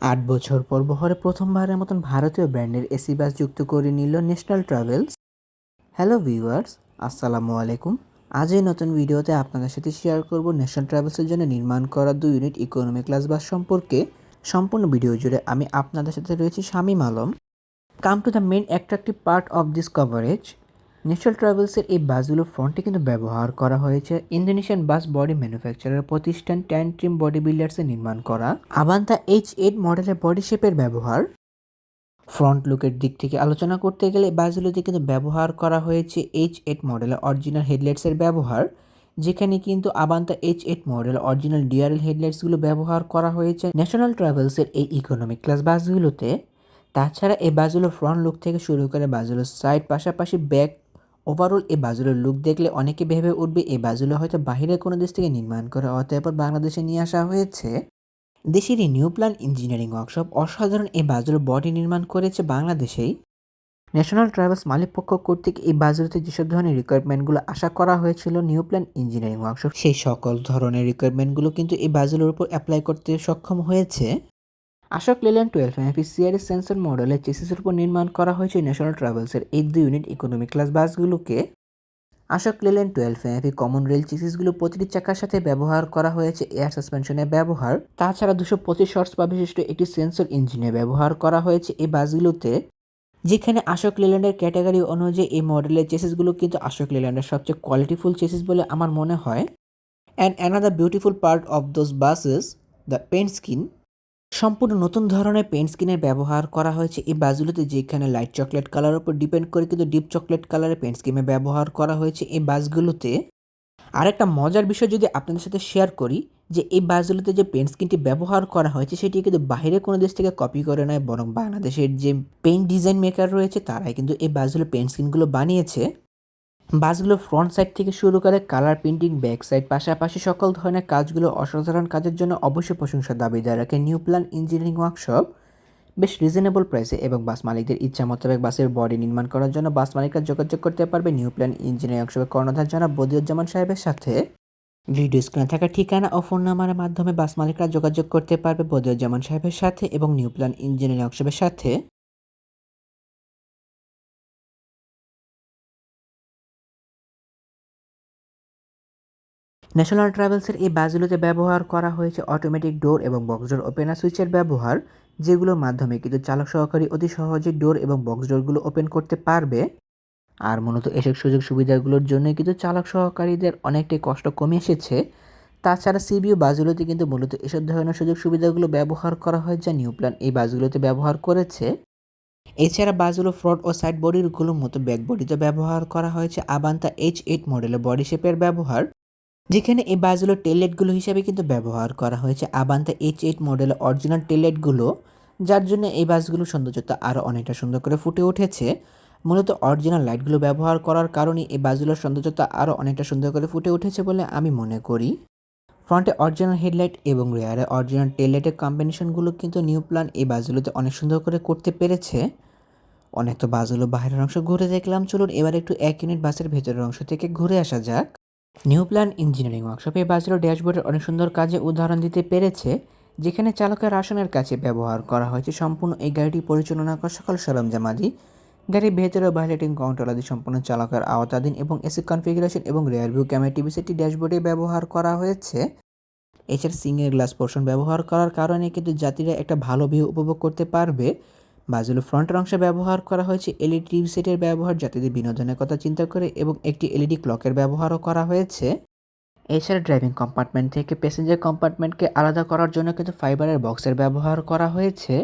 ৮ বছর পর বহরে প্রথমবারের মতন ভারতীয় ব্র্যান্ডের এসি বাস যুক্ত করে নিল ন্যাশনাল ট্রাভেলস। হ্যালো ভিউয়ার্স, আসসালামু আলাইকুম। আজ এই নতুন ভিডিওতে আপনাদের সাথে শেয়ার করব ন্যাশনাল ট্রাভেলসের জন্য নির্মাণ করা 2 ইউনিট ইকোনমি ক্লাস বাস সম্পর্কে। সম্পূর্ণ ভিডিও জুড়ে আমি আপনাদের সাথে রয়েছি Shamim Alam. Come to the main attractive part of this coverage. National ট্রাভেলসের এই বাসগুলোর ফ্রন্টে কিন্তু ব্যবহার করা হয়েছে ইন্দোনেশিয়ান বাস বডি ম্যানুফ্যাকচারার প্রতিষ্ঠান ট্যানট্রিম বডি বিল্ডার্সে নির্মাণ করা আভান্তা H8 মডেলের বডি শেপের ব্যবহার। ফ্রন্ট লুকের দিক থেকে আলোচনা করতে গেলে বাসগুলোতে কিন্তু ব্যবহার করা হয়েছে H8 মডেলের অরিজিনাল হেডলাইটসের ব্যবহার, যেখানে কিন্তু আভান্তা H8 মডেল অরিজিনাল ডিআরএল হেডলাইটসগুলো ব্যবহার করা হয়েছে ন্যাশনাল ট্রাভেলসের এই ইকোনমিক ক্লাস বাসগুলোতে। তাছাড়া এই বাসগুলোর ফ্রন্ট লুক থেকে শুরু করে বাসগুলোর সাইড পাশাপাশি ব্যাক ওভারঅল এই বাসগুলোর লুক দেখলে অনেকে ভেবে উঠবে এই বাসগুলো হয়তো বাহিরের কোনো দেশ থেকে নির্মাণ করে অতঃপর বাংলাদেশে নিয়ে আসা হয়েছে। দেশেরই নিউ প্ল্যান ইঞ্জিনিয়ারিং ওয়ার্কশপ অসাধারণ এই বাসগুলোর বডি নির্মাণ করেছে বাংলাদেশেই। ন্যাশনাল ট্রাভেলস মালিকপক্ষ কর্তৃক এই বাসগুলোতে যেসব ধরনের রিকোয়ারমেন্টগুলো আশা করা হয়েছিল নিউ প্ল্যান ইঞ্জিনিয়ারিং ওয়ার্কশপ সেই সকল ধরনের রিকোয়ারমেন্টগুলো কিন্তু এই বাসগুলোর উপর অ্যাপ্লাই করতে সক্ষম হয়েছে। Ashok Leyland 12 MP CRS sensor মডেলের চেসিসের উপর নির্মাণ করা হয়েছে ন্যাশনাল ট্রাভেলসের এই 2 ইউনিট ইকোনমিক ক্লাস বাসগুলোকে। Ashok Leyland 12 MP common rail চেসিসগুলো প্রতিটি চাকার সাথে ব্যবহার করা হয়েছে এয়ার সাসপেনশনের ব্যবহার। তাছাড়া 225 হর্স পাওয়ার বিশিষ্ট একটি সেন্সর ইঞ্জিনের ব্যবহার করা হয়েছে এই বাসগুলোতে, যেখানে আশোক লেল্যান্ডের ক্যাটাগরি অনুযায়ী এই মডেলের চেসিসগুলো কিন্তু আশোক লেল্যান্ডের সবচেয়ে কোয়ালিটিফুল চেসিস বলে আমার মনে হয়। And another beautiful part of those buses, the paint skin. সম্পূর্ণ নতুন ধরনের পেন্ট স্কিনের ব্যবহার করা হয়েছে এই বাসগুলোতে, যেখানে লাইট চকলেট কালারের উপর ডিপেন্ড করে কিন্তু ডিপ চকলেট কালারের পেন্ট স্কিমে ব্যবহার করা হয়েছে এই বাসগুলোতে। আরেকটা মজার বিষয় যদি আপনাদের সাথে শেয়ার করি, যে এই বাসগুলোতে যে পেন্ট স্কিনটি ব্যবহার করা হয়েছে সেটি কিন্তু বাইরে কোনো দেশ থেকে কপি করে নয়, বরং বাংলাদেশের যে পেইন্ট ডিজাইন মেকার রয়েছে তারাই কিন্তু এই বাসগুলোর পেন্ট স্কিনগুলো বানিয়েছে। বাসগুলোর ফ্রন্ট সাইড থেকে শুরু করে কালার প্রিন্টিং, ব্যাক সাইড পাশাপাশি সকল ধরনের কাজগুলো অসাধারণ কাজের জন্য অবশ্যই প্রশংসার দাবিদার রাখে নিউ প্ল্যান ইঞ্জিনিয়ারিং ওয়ার্কশপ। বেশ রিজনেবল প্রাইসে এবং বাস মালিকদের ইচ্ছা মোতাবেক বাসের বডি নির্মাণ করার জন্য বাস মালিকরা যোগাযোগ করতে পারবে নিউ প্ল্যান ইঞ্জিনিয়ারিং ওয়ার্কশপের কর্ণধার জনাব বদিউজ্জামান সাহেবের সাথে। ভিডিও স্ক্রিনে থাকা ঠিকানা ও ফোন নাম্বারের মাধ্যমে বাস মালিকরা যোগাযোগ করতে পারবে বদিউজ্জামান সাহেবের সাথে এবং নিউ প্ল্যান ইঞ্জিনিয়ারিং ওয়ার্কশপের সাথে। ন্যাশনাল ট্রাভেলসের এই বাসগুলোতে ব্যবহার করা হয়েছে অটোমেটিক ডোর এবং বক্স ডোর ওপেনার সুইচের ব্যবহার, যেগুলোর মাধ্যমে কিন্তু চালক সহকারী অতি সহজে ডোর এবং বক্স ডোরগুলো ওপেন করতে পারবে। আর মূলত এসব সুযোগ সুবিধাগুলোর জন্যই কিন্তু চালক সহকারীদের অনেকটাই কষ্ট কমে এসেছে। তাছাড়া সিবিইউ বাসগুলোতে কিন্তু মূলত এসব ধরনের সুযোগ সুবিধাগুলো ব্যবহার করা হয় যা নিউ প্ল্যান এই বাসগুলোতে ব্যবহার করেছে। এছাড়া বাসগুলো ফ্রন্ট ও সাইড বডিগুলোর মতো ব্যাক বডিতে ব্যবহার করা হয়েছে আভান্তা H8 মডেলের বডি শেপের ব্যবহার, যেখানে এই বাসগুলোর টেললাইটগুলো হিসাবে কিন্তু ব্যবহার করা হয়েছে আভান্তা H8 মডেলের অরিজিনাল টেললাইটগুলো, যার জন্য এই বাসগুলোর সৌন্দর্যতা আরও অনেকটা সুন্দর করে ফুটে উঠেছে। মূলত অরিজিনাল লাইটগুলো ব্যবহার করার কারণে এই বাসগুলোর সৌন্দর্যতা আরও অনেকটা সুন্দর করে ফুটে উঠেছে বলে আমি মনে করি। ফ্রন্টে অরিজিনাল হেডলাইট এবং রেয়ারে অরিজিনাল টেললাইটের কম্বিনেশনগুলো কিন্তু নিউ প্ল্যান এই বাসগুলোতে অনেক সুন্দর করে করতে পেরেছে। অনেক তো বাসগুলো বাইরের অংশ ঘুরে দেখলাম, চলুন এবার একটু 1 ইউনিট বাসের ভেতরের অংশ থেকে ঘুরে আসা যাক। নিউ প্ল্যান ইঞ্জিনিয়ারিং ওয়ার্কশপে বাসগুলো ড্যাশবোর্ডের অনেক সুন্দর কাজে উদাহরণ দিতে পেরেছে, যেখানে চালকের আসনের কাছে ব্যবহার করা হয়েছে সম্পূর্ণ এই গাড়িটি পরিচালনা করা সকল সরঞ্জামাদি। গাড়ির ভেতরে ও বাইরে লাইটিং কাউন্টার আদি সম্পূর্ণ চালকের আওতাধীন এবং এসি কনফিগারেশন এবং রিয়ার ভিউ ক্যামেরা টিভি সেটটি ড্যাশবোর্ডে ব্যবহার করা হয়েছে। এছাড়া সিঙ্গেল গ্লাস পোর্শন ব্যবহার করার কারণে কিন্তু যাত্রীরা একটা ভালো ভিউ উপভোগ করতে পারবে। বাসগুলো ফ্রন্টের অংশে ব্যবহার করা হয়েছে এলইডি টিভি সেটের ব্যবহার যাত্রীদের বিনোদনের কথা চিন্তা করে এবং একটি এলইডি ক্লকের ব্যবহারও করা হয়েছে। এছাড়া ড্রাইভিং কম্পার্টমেন্ট থেকে প্যাসেঞ্জার কম্পার্টমেন্টকে আলাদা করার জন্য কিন্তু ফাইবারের বক্সের ব্যবহার করা হয়েছে,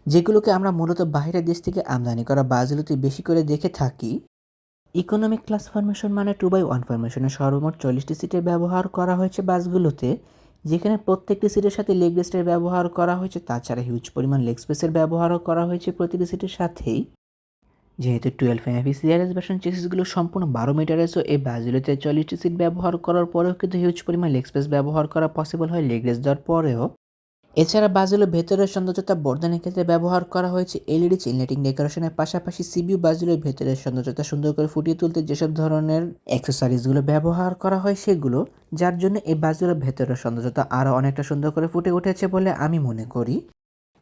যেগুলোকে আমরা মূলত বাইরের দেশ থেকে আমদানি করা বাসগুলোতে বেশি করে দেখে থাকি। ইকোনমিক ক্লাস ফরমেশন মানে 2x1 ফরমেশনে সর্বমোট 40টি সিটের ব্যবহার করা হয়েছে বাসগুলোতে, যেখানে প্রত্যেকটি সিটের সাথে লেগ রেস্টের ব্যবহার করা হয়েছে। তাছাড়া হিউজ পরিমাণ লেগ স্পেসের ব্যবহারও করা হয়েছে প্রতিটি সিটের সাথেই। যেহেতু 12 এমপি সিআরএস ভার্সন চেসিসগুলো সম্পূর্ণ 12 মিটারের, এই বাসগুলোতে 40টি সিট ব্যবহার করার পরেও কিন্তু হিউজ পরিমাণ লেগ স্পেস ব্যবহার করা পসিবল হয় লেগ রেস্ট দেওয়ার পরেও। এছাড়া বাসগুলোর ভেতরের সৌন্দর্যতা বর্ধনের ক্ষেত্রে ব্যবহার করা হয়েছে এলইডি চেইন লাইটিং ডেকোরেশনের পাশাপাশি সিবিইউ বাসগুলোর ভেতরের সৌন্দর্যতা সুন্দর করে ফুটিয়ে তুলতে যেসব ধরনের অ্যাক্সেসরিজগুলো ব্যবহার করা হয় সেগুলো, যার জন্য এই বাসগুলোর ভেতরের সৌন্দর্যতা আরও অনেকটা সুন্দর করে ফুটে উঠেছে বলে আমি মনে করি।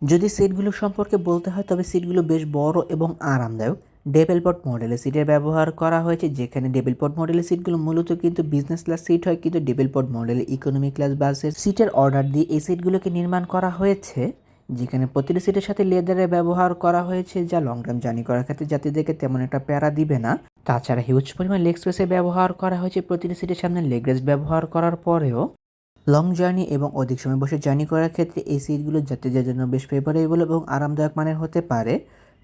যদি সিটগুলো সম্পর্কে বলতে হয় তবে সিটগুলো বেশ বড় এবং আরামদায়ক। ডেভেলপড মডেলের সিটের ব্যবহার করা হয়েছে, যেখানে ডেভেলপড মডেলের সিটগুলো মূলত কিন্তু বিজনেস ক্লাস সিট হয়, কিন্তু ডেভেলপড মডেলের ইকোনমি ক্লাস বাসের সিটের অর্ডার দিয়ে এই সিটগুলোকে নির্মাণ করা হয়েছে, যেখানে প্রতিটি সিটের সাথে লেদারের ব্যবহার করা হয়েছে, যা লং টার্ম জার্নি করার ক্ষেত্রে যাত্রীদেরকে তেমন একটা প্যারা দিবে না। তাছাড়া হিউজ পরিমাণ লেগ স্পেসের ব্যবহার করা হয়েছে প্রতিটি সিটের সামনে লেগ রেস্ট ব্যবহার করার পরেও। লং জার্নি এবং অধিক সময় বসে জার্নি করার ক্ষেত্রে এই সিটগুলো যাত্রীদের জন্য বেশ ফেভারেবল এবং আরামদায়ক মানের হতে পারে।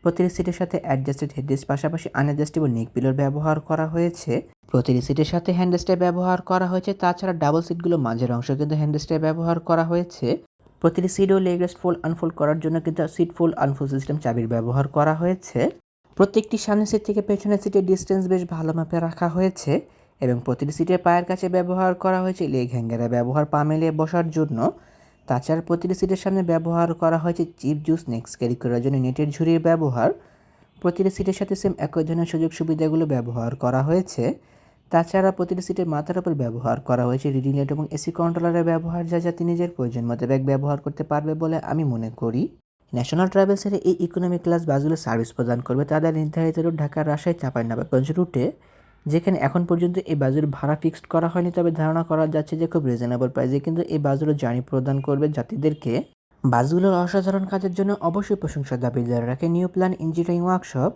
প্রতিটি সিটের সাথে অ্যাডজাস্টেড হেডরেস্ট পাশাপাশি আনঅ্যাডজাস্টেবল নেক পিলোর ব্যবহার করা হয়েছে। প্রতিটি সিটের সাথে হ্যান্ডরেস্টের ব্যবহার করা হয়েছে। তাছাড়া ডাবল সিটগুলো মাঝের অংশ কিন্তু হ্যান্ডরেস্টের ব্যবহার করা হয়েছে। প্রতিটি সিট ও লেগ রেস্ট ফোল্ড আনফোল্ড করার জন্য কিন্তু সিট ফোল্ড আনফোল্ড সিস্টেম চাবির ব্যবহার করা হয়েছে। প্রত্যেকটি সামনের সিট থেকে পেছনের সিটের ডিস্টেন্স বেশ ভালো মাপে রাখা হয়েছে এবং প্রতিটি সিটের পায়ের কাছে ব্যবহার করা হয়েছে লেগ হ্যাঙ্গারের ব্যবহার পা মেলে বসার জন্য। তাছাড়া প্রতিটি সিটের সামনে ব্যবহার করা হয়েছে চিপ জুস নেক্সট ক্যারি করার জন্য নেটের ঝুড়ির ব্যবহার। প্রতিটি সিটের সাথে সেম একই ধরনের সুযোগ সুবিধাগুলো ব্যবহার করা হয়েছে। তাছাড়া প্রতিটি সিটের মাথার উপর ব্যবহার করা হয়েছে রিডিং লাইট এবং এসি কন্ট্রোলারের ব্যবহার, যা যাত্রী নিজের প্রয়োজন মতো ব্যাগ ব্যবহার করতে পারবে বলে আমি মনে করি। ন্যাশনাল ট্রাভেলসের এই ইকোনমি ক্লাস বাসগুলো সার্ভিস প্রদান করবে তাদের নির্ধারিত রুট ঢাকা রাজশাহী চাঁপাইনবাবগঞ্জ রুটে, যেখানে এখন পর্যন্ত এই বাসগুলোর ভাড়া ফিক্সড করা হয়নি, তবে ধারণা করা যাচ্ছে যে খুব রিজনেবল প্রাইসে কিন্তু এই বাসগুলো জার্নি প্রদান করবে যাত্রীদেরকে। বাসগুলোর অসাধারণ কাজের জন্য অবশ্যই প্রশংসার দাবিদার রাখে নিউ প্ল্যান ইঞ্জিনিয়ারিং ওয়ার্কশপ।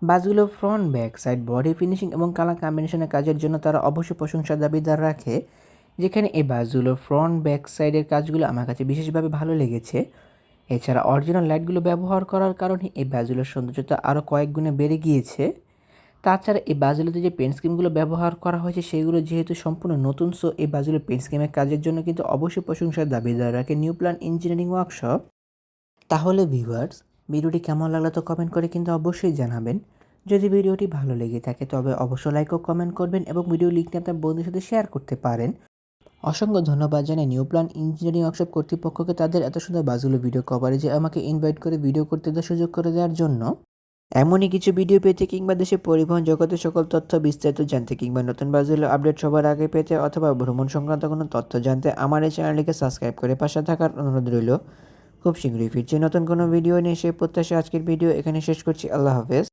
বাসগুলো front back side body finishing এবং কালার কম্বিনেশনের কাজের জন্য তারা অবশ্যই প্রশংসার দাবিদার রাখে, যেখানে এই বাসগুলোর ফ্রন্ট ব্যাক সাইডের কাজগুলো আমার কাছে বিশেষভাবে ভালো লেগেছে। এছাড়া অরিজিনাল লাইটগুলো ব্যবহার করার কারণে এই বাসগুলোর সৌন্দর্যতা আরও কয়েক গুণে বেড়ে গিয়েছে। তাছাড়া এই বাসগুলোতে যে পেন্ট স্কিমগুলো ব্যবহার করা হয়েছে সেগুলো যেহেতু সম্পূর্ণ নতুন, সো এই বাসগুলোর পেন্ট স্কিমের কাজের জন্য কিন্তু অবশ্যই প্রশংসার দাবিদার রাখে নিউ প্ল্যান ইঞ্জিনিয়ারিং ওয়ার্কশপ। তাহলে ভিউয়ার্স, ভিডিওটি কেমন লাগলো তো কমেন্ট করে কিন্তু অবশ্যই জানাবেন। যদি ভিডিওটি ভালো লেগে থাকে তবে অবশ্যই লাইক ও কমেন্ট করবেন এবং ভিডিও লিঙ্কটি আপনার বন্ধুদের সাথে শেয়ার করতে পারেন। অসংখ্য ধন্যবাদ জানাই নিউ প্ল্যান ইঞ্জিনিয়ারিং ওয়ার্কশপ কর্তৃপক্ষকে তাদের এত সুন্দর বাসগুলো ভিডিও কভারেজে আমাকে ইনভাইট করে ভিডিও করতে দেওয়ার সুযোগ করে দেওয়ার জন্য। এমনই কিছু ভিডিও পেতে কিংবা দেশে পরিবহন জগতের সকল তথ্য বিস্তারিত জানতে কিংবা নতুন বাসগুলো আপডেট সবার আগে পেতে অথবা ভ্রমণ সংক্রান্ত কোনো তথ্য জানতে আমার এই চ্যানেলটিকে সাবস্ক্রাইব করে পাশে থাকার অনুরোধ রইল। খুব শীঘ্রই ফিরছি নতুন কোনো ভিডিও নিয়ে, সেই প্রত্যাশা আজকের ভিডিও এখানে শেষ করছি। আল্লাহ হাফেজ।